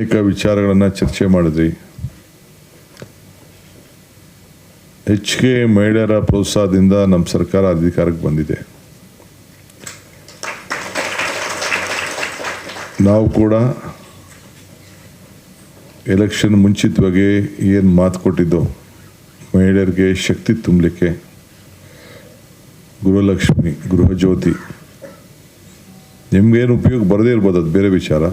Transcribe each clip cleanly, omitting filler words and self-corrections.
ಅನೇಕ ವಿಚಾರಗಳನ್ನು ಚರ್ಚೆ ಮಾಡಿದ್ರಿ. ಹೆಚ್ಚಿಗೆ ಮಹಿಳೆಯರ ಪ್ರೋತ್ಸಾಹದಿಂದ ನಮ್ಮ ಸರ್ಕಾರ ಅಧಿಕಾರಕ್ಕೆ ಬಂದಿದೆ. ನಾವು ಕೂಡ ಎಲೆಕ್ಷನ್ ಮುಂಚಿತವಾಗಿ ಏನು ಮಾತು ಕೊಟ್ಟಿದ್ದೋ ಮಹಿಳೆಯರಿಗೆ ಶಕ್ತಿ ತುಂಬಲಿಕ್ಕೆ ಗೃಹಲಕ್ಷ್ಮಿ, ಗೃಹಜ್ಯೋತಿ, ನಿಮ್ಗೇನು ಉಪಯೋಗ ಬರದೇ ಇರ್ಬೋದು, ಅದು ಬೇರೆ ವಿಚಾರ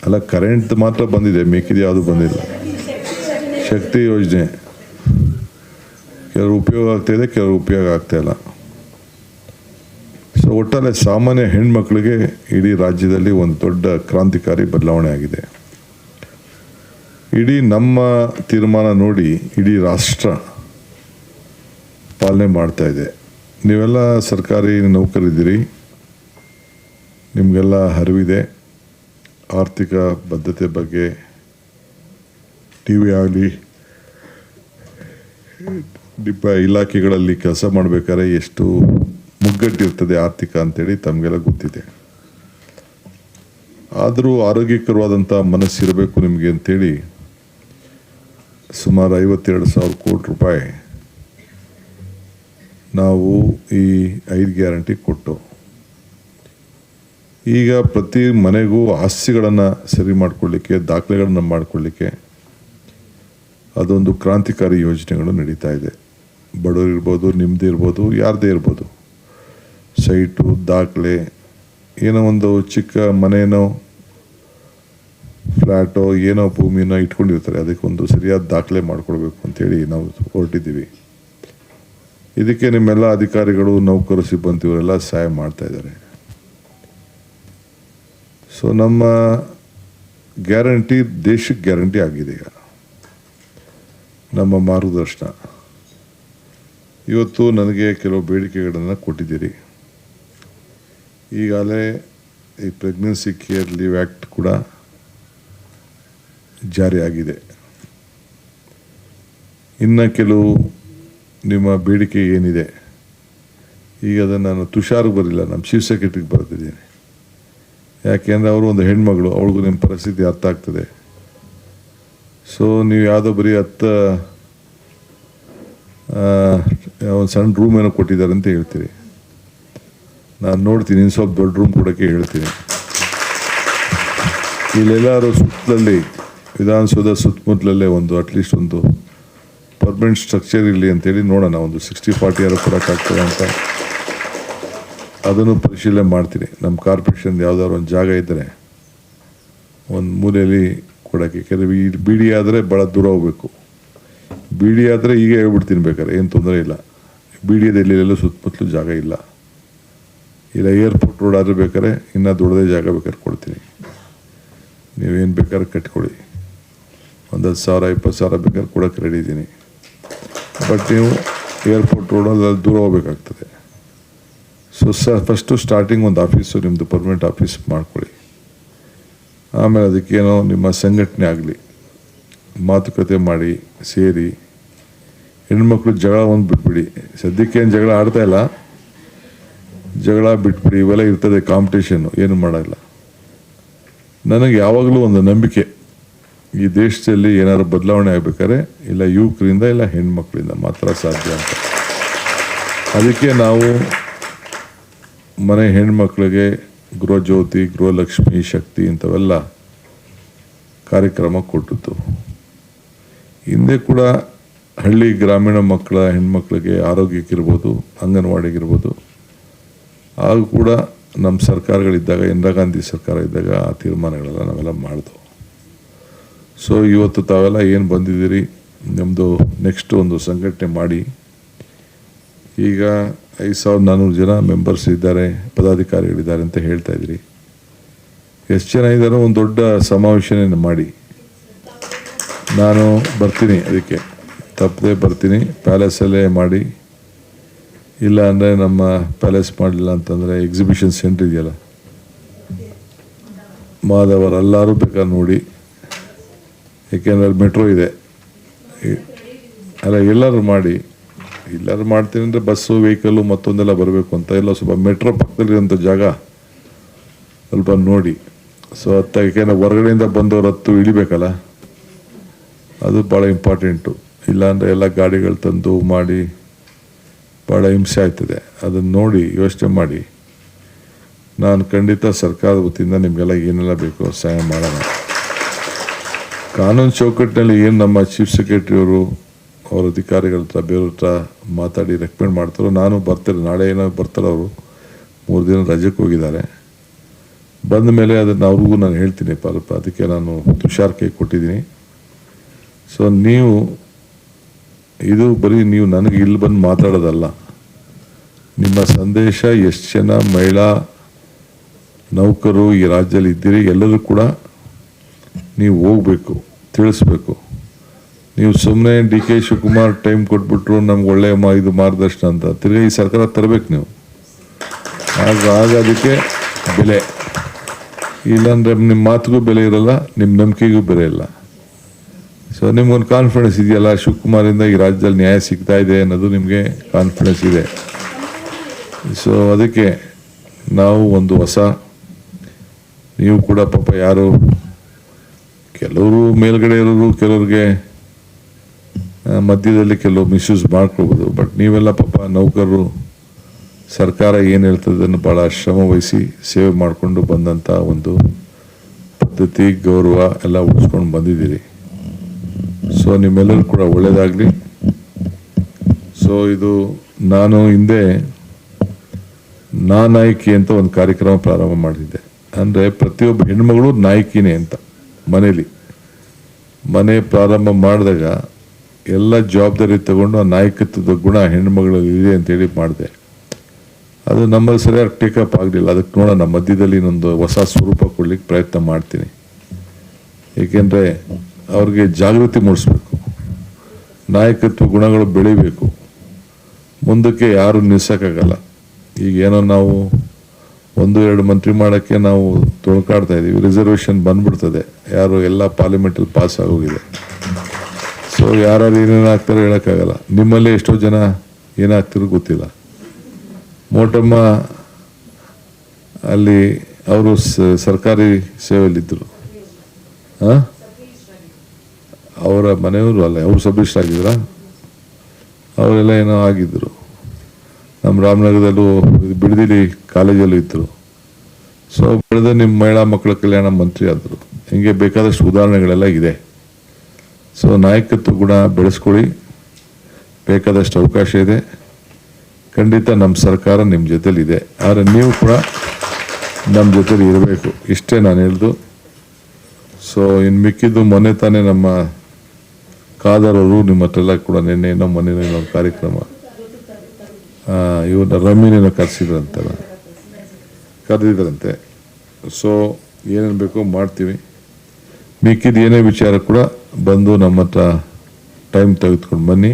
ಅಲ್ಲ. ಕರೆಂಟ್ ಮಾತ್ರ ಬಂದಿದೆ, ಮಿಕ್ಕಿದ ಯಾವುದು ಬಂದಿಲ್ಲ. ಶಕ್ತಿ ಯೋಜನೆ ಕೆಲವರು ಉಪಯೋಗ ಆಗ್ತಾಯಿದೆ, ಕೆಲವರು ಉಪಯೋಗ ಆಗ್ತಾಯಿಲ್ಲ. ಸೊ ಒಟ್ಟಲ್ಲಿ ಸಾಮಾನ್ಯ ಹೆಣ್ಮಕ್ಳಿಗೆ ಇಡೀ ರಾಜ್ಯದಲ್ಲಿ ಒಂದು ದೊಡ್ಡ ಕ್ರಾಂತಿಕಾರಿ ಬದಲಾವಣೆ ಆಗಿದೆ. ಇಡೀ ನಮ್ಮ ತೀರ್ಮಾನ ನೋಡಿ ಇಡೀ ರಾಷ್ಟ್ರ ಪಾಲನೆ ಮಾಡ್ತಾ ಇದೆ. ನೀವೆಲ್ಲ ಸರ್ಕಾರಿ ನೌಕರಿದ್ದೀರಿ, ನಿಮಗೆಲ್ಲ ಅರಿವಿದೆ. ಆರ್ಥಿಕ ಬದ್ಧತೆ ಬಗ್ಗೆ ಟಿ ವಿ ಆಗಲಿ ಇಲಾಖೆಗಳಲ್ಲಿ ಕೆಲಸ ಮಾಡಬೇಕಾದ್ರೆ ಎಷ್ಟು ಮುಗ್ಗಟ್ಟಿರ್ತದೆ ಆರ್ಥಿಕ ಅಂತೇಳಿ ತಮಗೆಲ್ಲ ಗೊತ್ತಿದೆ. ಆದರೂ ಆರೋಗ್ಯಕರವಾದಂಥ ಮನಸ್ಸಿರಬೇಕು ನಿಮಗೆ ಅಂತೇಳಿ ಸುಮಾರು 52,000 ಕೋಟಿ ರೂಪಾಯಿ ನಾವು ಈ 5 ಗ್ಯಾರಂಟಿ ಕೊಟ್ಟು, ಈಗ ಪ್ರತಿ ಮನೆಗೂ ಆಸ್ತಿಗಳನ್ನು ಸರಿ ಮಾಡಿಕೊಳ್ಳಿಕ್ಕೆ, ದಾಖಲೆಗಳನ್ನು ಮಾಡಿಕೊಳ್ಳಿಕ್ಕೆ ಅದೊಂದು ಕ್ರಾಂತಿಕಾರಿ ಯೋಜನೆಗಳು ನಡೀತಾ ಇದೆ. ಬಡವರು ಇರ್ಬೋದು, ನಿಮ್ಮದೇ ಇರ್ಬೋದು, ಯಾರದೇ ಇರ್ಬೋದು, ಸೈಟು, ದಾಖಲೆ, ಏನೋ ಒಂದು ಚಿಕ್ಕ ಮನೇನೋ ಫ್ಲ್ಯಾಟೋ ಏನೋ ಭೂಮಿನೋ ಇಟ್ಕೊಂಡಿರ್ತಾರೆ, ಅದಕ್ಕೊಂದು ಸರಿಯಾದ ದಾಖಲೆ ಮಾಡಿಕೊಡ್ಬೇಕು ಅಂತೇಳಿ ನಾವು ಹೊರಟಿದ್ದೀವಿ. ಇದಕ್ಕೆ ನಿಮ್ಮೆಲ್ಲ ಅಧಿಕಾರಿಗಳು, ನೌಕರು, ಸಿಬ್ಬಂದಿಯವರೆಲ್ಲ ಸಹಾಯ ಮಾಡ್ತಾಯಿದ್ದಾರೆ. ಸೊ ನಮ್ಮ ಗ್ಯಾರಂಟಿ ದೇಶಕ್ಕೆ ಗ್ಯಾರಂಟಿ ಆಗಿದೆ. ಈಗ ನಮ್ಮ ಮಾರ್ಗದರ್ಶನ ಇವತ್ತು ನನಗೆ ಕೆಲವು ಬೇಡಿಕೆಗಳನ್ನು ಕೊಟ್ಟಿದ್ದೀರಿ. ಈಗಾಗಲೇ ಈ ಪ್ರೆಗ್ನೆನ್ಸಿ ಕೇರ್ ಲೀವ್ ಆ್ಯಕ್ಟ್ ಕೂಡ ಜಾರಿಯಾಗಿದೆ. ಇನ್ನು ಕೆಲವು ನಿಮ್ಮ ಬೇಡಿಕೆ ಏನಿದೆ, ಈಗ ಅದನ್ನು ನಾನು ತುಷಾರ್ಗೆ ಬರಲಿಲ್ಲ, ನಮ್ಮ ಚೀಫ್ ಸೆಕ್ರೆಟರಿಗೆ ಬರೆದಿದ್ದೀನಿ. ಯಾಕೆಂದರೆ ಅವರು ಒಂದು ಹೆಣ್ಮಗಳು, ಅವಳಿಗೂ ನಿಮ್ಮ ಪರಿಸ್ಥಿತಿ ಅರ್ಥ ಆಗ್ತದೆ. ಸೊ ನೀವು ಯಾವುದೋ ಬರೀ ಒಂದು ಸಣ್ಣ ರೂಮ್ ಏನೋ ಕೊಟ್ಟಿದ್ದಾರೆ ಅಂತ ಹೇಳ್ತೀರಿ. ನಾನು ನೋಡ್ತೀನಿ, ಇನ್ನು ಸ್ವಲ್ಪ ದೊಡ್ಡ ರೂಮ್ ಕೊಡೋಕ್ಕೆ ಹೇಳ್ತೀನಿ. ಇಲ್ಲೆಲ್ಲರೂ ಸುತ್ತಲಲ್ಲಿ, ವಿಧಾನಸೌಧ ಸುತ್ತಮುತ್ತಲಲ್ಲೇ ಒಂದು ಅಟ್ಲೀಸ್ಟ್ ಒಂದು ಪರ್ಮನೆಂಟ್ ಸ್ಟ್ರಕ್ಚರ್ ಇರಲಿ ಅಂತೇಳಿ ನೋಡೋಣ. ಒಂದು 60-40 ಯಾರು ಕೊಡೋಕ್ಕಾಗ್ತದೆ ಅಂತ ಅದನ್ನು ಪರಿಶೀಲನೆ ಮಾಡ್ತೀನಿ. ನಮ್ಮ ಕಾರ್ಪೊರೇಷನ್ ಯಾವುದಾದ್ರು ಒಂದು ಜಾಗ ಇದ್ದರೆ ಒಂದು ಮೂಲೆಯಲ್ಲಿ ಕೊಡೋಕ್ಕೆ. ಕೆಲವು ಈ ಬಿಡಿ ಆದರೆ ಭಾಳ ದೂರ ಹೋಗಬೇಕು. ಬಿಡಿ ಆದರೆ ಈಗ ಹೇಳ್ಬಿಡ್ತೀನಿ, ಬೇಕಾದ್ರೆ ಏನು ತೊಂದರೆ ಇಲ್ಲ. ಬಿಡಿಯದಲ್ಲಿ ಎಲ್ಲೂ ಸುತ್ತಮುತ್ತಲೂ ಜಾಗ ಇಲ್ಲ. ಇಲ್ಲ ಏರ್ಪೋರ್ಟ್ ರೋಡ್ ಆದರೆ ಬೇಕಾದ್ರೆ ಇನ್ನೂ ದೊಡ್ಡದೇ ಜಾಗ ಬೇಕಾದ್ರೆ ಕೊಡ್ತೀನಿ. ನೀವೇನು ಬೇಕಾದ್ರೆ ಕಟ್ಕೊಳ್ಳಿ. ಒಂದು 10,000-20,000 ಬೇಕಾದ್ರೆ ಕೊಡೋಕ್ಕೆ ರೆಡಿ ಇದ್ದೀನಿ. ಬಟ್ ನೀವು ಏರ್ಪೋರ್ಟ್ ರೋಡಲ್ಲಿ ದೂರ ಹೋಗ್ಬೇಕಾಗ್ತದೆ. ಸೊ ಫಸ್ಟು ಸ್ಟಾರ್ಟಿಂಗ್ ಒಂದು ಆಫೀಸು, ನಿಮ್ಮದು ಪರ್ಮನೆಂಟ್ ಆಫೀಸ್ ಮಾಡ್ಕೊಳ್ಳಿ. ಆಮೇಲೆ ಅದಕ್ಕೇನೋ ನಿಮ್ಮ ಸಂಘಟನೆ ಆಗಲಿ, ಮಾತುಕತೆ ಮಾಡಿ ಸೇರಿ. ಹೆಣ್ಮಕ್ಳು ಜಗಳ ಒಂದು ಬಿಟ್ಬಿಡಿ. ಸದ್ಯಕ್ಕೇನು ಜಗಳ ಆಡ್ತಾಯಿಲ್ಲ, ಜಗಳ ಬಿಟ್ಬಿಡಿ. ಇವೆಲ್ಲ ಇರ್ತದೆ ಕಾಂಪಿಟೇಷನ್ನು, ಏನು ಮಾಡೋಲ್ಲ. ನನಗೆ ಯಾವಾಗಲೂ ಒಂದು ನಂಬಿಕೆ, ಈ ದೇಶದಲ್ಲಿ ಏನಾದ್ರು ಬದಲಾವಣೆ ಆಗಬೇಕಾದ್ರೆ ಇಲ್ಲ ಯುವಕರಿಂದ ಇಲ್ಲ ಹೆಣ್ಮಕ್ಳಿಂದ ಮಾತ್ರ ಸಾಧ್ಯ ಅಂತ. ಅದಕ್ಕೆ ನಾವು ಮನೆ ಹೆಣ್ಮಕ್ಳಿಗೆ ಗೃಹಜ್ಯೋತಿ, ಗೃಹಲಕ್ಷ್ಮಿ, ಶಕ್ತಿ ಇಂಥವೆಲ್ಲ ಕಾರ್ಯಕ್ರಮ ಕೊಟ್ಟಿತ್ತು. ಹಿಂದೆ ಕೂಡ ಹಳ್ಳಿ ಗ್ರಾಮೀಣ ಮಕ್ಕಳ ಹೆಣ್ಮಕ್ಳಿಗೆ ಆರೋಗ್ಯಕ್ಕಿರ್ಬೋದು, ಅಂಗನವಾಡಿಗಿರ್ಬೋದು, ಆಗ ಕೂಡ ನಮ್ಮ ಸರ್ಕಾರಗಳಿದ್ದಾಗ, ಇಂದಿರಾ ಗಾಂಧಿ ಸರ್ಕಾರ ಇದ್ದಾಗ ಆ ತೀರ್ಮಾನಗಳೆಲ್ಲ ನಾವೆಲ್ಲ ಮಾಡಿದ್ವು. ಸೊ ಇವತ್ತು ತಾವೆಲ್ಲ ಏನು ಬಂದಿದ್ದೀರಿ, ನಮ್ಮದು ನೆಕ್ಸ್ಟ್ ಒಂದು ಸಂಘಟನೆ ಮಾಡಿ. ಈಗ 5,400 ಜನ ಮೆಂಬರ್ಸ್ ಇದ್ದಾರೆ, ಪದಾಧಿಕಾರಿಗಳಿದ್ದಾರೆ ಅಂತ ಹೇಳ್ತಾ ಇದ್ದೀರಿ. ಎಷ್ಟು ಜನ ಇದ್ದಾರೋ ಒಂದು ದೊಡ್ಡ ಸಮಾವೇಶನ ಮಾಡಿ. ನಾನು ಬರ್ತೀನಿ, ಅದಕ್ಕೆ ತಪ್ಪದೆ ಬರ್ತೀನಿ. ಪ್ಯಾಲೇಸಲ್ಲೇ ಮಾಡಿ, ಇಲ್ಲ ಅಂದರೆ ನಮ್ಮ ಪ್ಯಾಲೇಸ್ ಮಾಡಲಿಲ್ಲ ಅಂತಂದರೆ ಎಕ್ಸಿಬಿಷನ್ ಸೆಂಟ್ರ್ ಇದೆಯಲ್ಲ ಮಾಧವರ, ಎಲ್ಲರೂ ಬೇಕಾದ್ರೆ ನೋಡಿ. ಏಕೆಂದರೆ ಅಲ್ಲಿ ಮೆಟ್ರೋ ಇದೆ. ಅಲ್ಲ, ಎಲ್ಲರೂ ಮಾಡಿ. ಎಲ್ಲರೂ ಮಾಡ್ತೀನಿ ಅಂದರೆ ಬಸ್ಸು, ವೆಹಿಕಲ್ಲು ಮತ್ತೊಂದೆಲ್ಲ ಬರಬೇಕು ಅಂತ ಎಲ್ಲ ಸ್ವಲ್ಪ ಮೆಟ್ರೋ ಪಕ್ಕದಲ್ಲಿರೋಂಥ ಜಾಗ ಸ್ವಲ್ಪ ನೋಡಿ. ಸೊ ಯಾಕೆಂದರೆ ಹೊರಗಡೆಯಿಂದ ಬಂದವರು ಹತ್ತು ಇಳಿಬೇಕಲ್ಲ, ಅದು ಭಾಳ ಇಂಪಾರ್ಟೆಂಟು. ಇಲ್ಲಾಂದರೆ ಎಲ್ಲ ಗಾಡಿಗಳು ತಂದು ಮಾಡಿ ಭಾಳ ಹಿಂಸೆ ಆಗ್ತದೆ. ಅದನ್ನು ನೋಡಿ ಯೋಚನೆ ಮಾಡಿ ನಾನು ಖಂಡಿತ ಸರ್ಕಾರದ ವತಿಯಿಂದ ನಿಮಗೆಲ್ಲ ಏನೆಲ್ಲ ಬೇಕೋ ಸಹಾಯ ಮಾಡೋಣ. ಕಾನೂನು ಚೌಕಟ್ಟಿನಲ್ಲಿ ಏನು ನಮ್ಮ ಚೀಫ್ ಸೆಕ್ರೆಟರಿಯವರು ಅವ್ರ ಅಧಿಕಾರಿಗಳ ಹತ್ರ ಬೇರೆಯವ್ರ ಹತ್ರ ಮಾತಾಡಿ ರೆಕಮೆಂಡ್ ಮಾಡ್ತಾರೋ, ನಾನು ಬರ್ತಾರೆ, ನಾಳೆ ಏನೋ ಬರ್ತಾರೆ. ಅವರು 3 ದಿನ ರಜೆಗೆ ಹೋಗಿದ್ದಾರೆ. ಬಂದ ಮೇಲೆ ಅದನ್ನು ಅವ್ರಿಗೂ ನಾನು ಹೇಳ್ತೀನಿ ಪಾಲಪ್ಪ, ಅದಕ್ಕೆ ನಾನು ತುಷಾರ್ ಕೈ ಕೊಟ್ಟಿದ್ದೀನಿ. ಸೊ ನೀವು ಇದು ಬರೀ ನೀವು ನನಗೆ ಇಲ್ಲಿ ಬಂದು ಮಾತಾಡೋದಲ್ಲ, ನಿಮ್ಮ ಸಂದೇಶ ಎಷ್ಟು ಜನ ಮಹಿಳಾ ನೌಕರು ಈ ರಾಜ್ಯದಲ್ಲಿ ಇದ್ದೀರಿ ಎಲ್ಲರೂ ಕೂಡ ನೀವು ಹೋಗಬೇಕು, ತಿಳಿಸ್ಬೇಕು. ನೀವು ಸುಮ್ಮನೆ DK ಶಿವಕುಮಾರ್ ಟೈಮ್ ಕೊಟ್ಬಿಟ್ರು ನಮ್ಗೆ ಒಳ್ಳೆ ಇದು ಮಾರ್ಗದರ್ಶನ ಅಂತ ತಿರ್ಗಿ ಈ ಸರ್ಕಾರ ತರಬೇಕು ನೀವು. ಆಗ ಅದಕ್ಕೆ ಬೆಲೆ, ಇಲ್ಲಾಂದರೆ ನಿಮ್ಮ ಮಾತಿಗೂ ಬೆಲೆ ಇರಲ್ಲ, ನಿಮ್ಮ ನಂಬಿಕೆಗೂ ಬೆಲೆ ಇಲ್ಲ. ಸೊ ನಿಮ್ಗೊಂದು ಕಾನ್ಫಿಡೆನ್ಸ್ ಇದೆಯಲ್ಲ, ಶಿವಕುಮಾರಿಂದ ಈ ರಾಜ್ಯದಲ್ಲಿ ನ್ಯಾಯ ಸಿಗ್ತಾ ಇದೆ ಅನ್ನೋದು ನಿಮಗೆ ಕಾನ್ಫಿಡೆನ್ಸ್ ಇದೆ. ಸೊ ಅದಕ್ಕೆ ನಾವು ಒಂದು ಹೊಸ, ನೀವು ಕೂಡ ಪಾಪ ಯಾರು ಕೆಲವರು ಮೇಲ್ಗಡೆ ಇರೋರು, ಕೆಲವ್ರಿಗೆ ಮಧ್ಯದಲ್ಲಿ ಕೆಲವು ಮಿಸ್ಯೂಸ್ ಮಾಡ್ಕೊಳ್ಬೋದು. ಬಟ್ ನೀವೆಲ್ಲ ಪಾಪ ನೌಕರರು ಸರ್ಕಾರ ಏನು ಹೇಳ್ತದನ್ನು ಭಾಳ ಶ್ರಮ ವಹಿಸಿ ಸೇವೆ ಮಾಡಿಕೊಂಡು ಬಂದಂಥ ಒಂದು ಪದ್ಧತಿ, ಗೌರವ ಎಲ್ಲ ಉಳಿಸ್ಕೊಂಡು ಬಂದಿದ್ದೀರಿ. ಸೊ ನಿಮ್ಮೆಲ್ಲರೂ ಕೂಡ ಒಳ್ಳೆಯದಾಗಲಿ. ಸೊ ಇದು ನಾನು ಹಿಂದೆ ನಾಯಕಿ ಅಂತ ಒಂದು ಕಾರ್ಯಕ್ರಮ ಪ್ರಾರಂಭ ಮಾಡಿದ್ದೆ. ಅಂದರೆ ಪ್ರತಿಯೊಬ್ಬ ಹೆಣ್ಮಗಳು ನಾಯಕಿನೇ ಅಂತ ಮನೆ ಪ್ರಾರಂಭ ಮಾಡಿದಾಗ ಎಲ್ಲ ಜವಾಬ್ದಾರಿ ತಗೊಂಡು ಆ ನಾಯಕತ್ವದ ಗುಣ ಹೆಣ್ಮಗಳಲ್ಲಿ ಇದೆ ಅಂತೇಳಿ ಮಾಡಿದೆ. ಅದು ನಮ್ಮಲ್ಲಿ ಸರಿಯಾಗಿ ಟೇಕಪ್ ಆಗಲಿಲ್ಲ. ಅದಕ್ಕೆ ನೋಡೋಣ, ಮಧ್ಯದಲ್ಲಿ ಇನ್ನೊಂದು ಹೊಸ ಸ್ವರೂಪ ಕೊಡ್ಲಿಕ್ಕೆ ಪ್ರಯತ್ನ ಮಾಡ್ತೀನಿ. ಏಕೆಂದರೆ ಅವ್ರಿಗೆ ಜಾಗೃತಿ ಮೂಡಿಸ್ಬೇಕು, ನಾಯಕತ್ವ ಗುಣಗಳು ಬೆಳಿಬೇಕು. ಮುಂದಕ್ಕೆ ಯಾರು ನಿಲ್ಸೋಕ್ಕಾಗಲ್ಲ. ಈಗ ಏನೋ ನಾವು 1-2 ಮಂತ್ರಿ ಮಾಡೋಕ್ಕೆ ನಾವು ತೊಳ್ಕಾಡ್ತಾ ಇದ್ದೀವಿ, ರಿಸರ್ವೇಷನ್ ಬಂದ್ಬಿಡ್ತದೆ. ಯಾರು ಎಲ್ಲ ಪಾರ್ಲಿಮೆಂಟಲ್ಲಿ ಪಾಸ್ ಆಗೋಗಿದೆ. ಸೊ ಯಾರು ಏನೇನಾಗ್ತಾರೋ ಹೇಳೋಕ್ಕಾಗಲ್ಲ. ನಿಮ್ಮಲ್ಲಿ ಎಷ್ಟೋ ಜನ ಏನಾಗ್ತಿರೋ ಗೊತ್ತಿಲ್ಲ. ಮೋಟಮ್ಮ ಅಲ್ಲಿ ಅವರು ಸರ್ಕಾರಿ ಸೇವೆಯಲ್ಲಿದ್ದರು. ಅವರ ಮನೆಯವರು ಅಲ್ಲ, ಅವರು ಸಬ್ಮಿಸ್ಟ್ ಆಗಿದ್ರ, ಅವರೆಲ್ಲ ಏನೋ ಆಗಿದ್ದರು. ನಮ್ಮ ರಾಮನಗರದಲ್ಲೂ ಬಿಡದಿಲಿ ಕಾಲೇಜಲ್ಲೂ ಇದ್ದರು. ಸೊ ಬೆಳೆದ ನಿಮ್ಮ ಮಹಿಳಾ ಮಕ್ಕಳ ಕಲ್ಯಾಣ ಮಂತ್ರಿ ಆದರು. ಹಿಂಗೆ ಬೇಕಾದಷ್ಟು ಉದಾಹರಣೆಗಳೆಲ್ಲ ಇದೆ. ಸೊ ನಾಯಕತ್ವ ಗುಣ ಬೆಳೆಸ್ಕೊಳ್ಳಿ, ಬೇಕಾದಷ್ಟು ಅವಕಾಶ ಇದೆ. ಖಂಡಿತ ನಮ್ಮ ಸರ್ಕಾರ ನಿಮ್ಮ ಜೊತೆಲಿದೆ. ಆದರೆ ನೀವು ಕೂಡ ನಮ್ಮ ಜೊತೆಲಿ ಇರಬೇಕು. ಇಷ್ಟೇ ನಾನು ಹೇಳ್ದು. ಸೊ ಇನ್ನು ಮಿಕ್ಕಿದ್ದು ಮೊನ್ನೆ ತಾನೇ ನಮ್ಮ ಖಾದರ್ ಅವರು ನಿಮ್ಮ ಹತ್ರ ಎಲ್ಲ ಕೂಡ ನಿನ್ನೆ ಮೊನ್ನೆ ಒಂದು ಕಾರ್ಯಕ್ರಮ ಇವ್ರನ್ನ ರಮ್ಮಿನೇನೋ ಕರೆದಿದ್ರಂತೆ. ಸೊ ಏನೇನು ಬೇಕೋ ಮಾಡ್ತೀವಿ. ಮಿಕ್ಕಿದ್ದು ಏನೇ ವಿಚಾರ ಕೂಡ ಬಂದು ನಮ್ಮ ಹತ್ರ ಟೈಮ್ ತೆಗೆದುಕೊಂಡು ಬನ್ನಿ.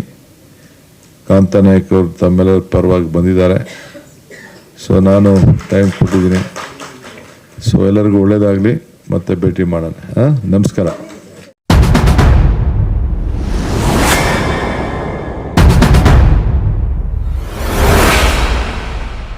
ಕಾಂತಾ ನಾಯಕ್ ಅವರು ತಮ್ಮೆಲ್ಲರ ಪರವಾಗಿ ಬಂದಿದ್ದಾರೆ. ಸೊ ನಾನು ಟೈಮ್ ಕೊಟ್ಟಿದ್ದೀನಿ. ಸೊ ಎಲ್ಲರಿಗೂ ಒಳ್ಳೆಯದಾಗಲಿ, ಮತ್ತೆ ಭೇಟಿ ಮಾಡೋಣ. ನಮಸ್ಕಾರ.